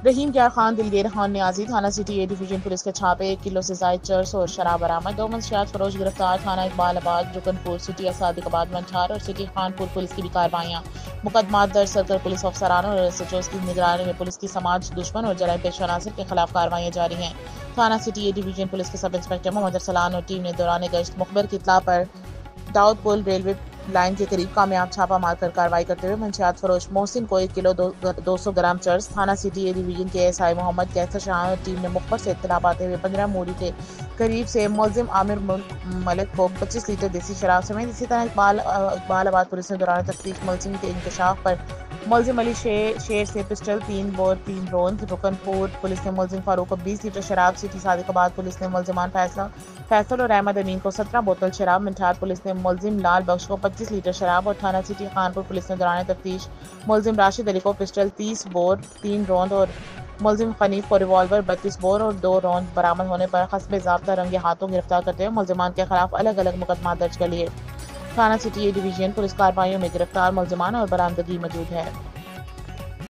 رحیم یار خان، دلگیر خان نیازی، تھانہ city a division police کے چھاپے 1 کلو سے زائد چرس اور شراب برآمد، 2 منشیات فروش گرفتار، تھانہ اقبال آباد، رکن پور سٹی، صادق آباد منچھار اور سٹی خانپور پولیس کی بھی کارروائیاں، مقدمات درج، سرکل پولیس افسران اور ایس ایچ اوز کی نگرانی میں پولیس کی سماج دشمن اور جرائم پیشہ عناصر کے خلاف کارروائیاں جاری ہیں۔ تھانہ سٹی اے ڈویژن پولیس کے سب انسپکٹر محمد ارسلان اور ٹیم نے دوران گشت مخبر کی اطلاع پر داؤد پل ریلوے لائن کے قریب کامیاب چھاپہ مار کر کارروائی کرتے ہوئے منشیات فروش محسن کو 1 کلو 200 گرام چرس، تھانہ سٹی اے ڈویژن کے ایس آئی محمد کیسر شاہ اور ٹیم نے مخبر سے اطلاع پاتے ہوئے 15 موری کے قریب سے ملزم عامر ملک کو 25 لیٹر دیسی شراب سمیت اسی طرح اقبال آباد پولیس نے دوران تفتیش ملزم کے انکشاف پر ملزم علی شیر سے پسٹل 3 بور 3 روند، رکن پور پولیس نے ملزم فاروق کو 20 لیٹر شراب، سٹی صادق آباد پولیس نے ملزمان فیصل اور احمد امین کو 17 بوتل شراب، منچھار پولیس نے ملزم لال بخش کو 25 لیٹر شراب اور تھانہ سٹی خانپور پولیس نے دوران تفتیش ملزم راشد علی کو پسٹل 30 بور 3 روند اور ملزم حنیف کو ریوالور 32 بور اور 2 روند برآمد ہونے پر حسب ضابطہ رنگے ہاتھوں گرفتار کرتے ہوئے ملزمان کے خلاف الگ الگ مقدمات درج کر لیے۔ تھانہ سٹی اے ڈویژن پولیس کارروائیوں میں گرفتار ملزمان اور برآمدگی موجود ہے۔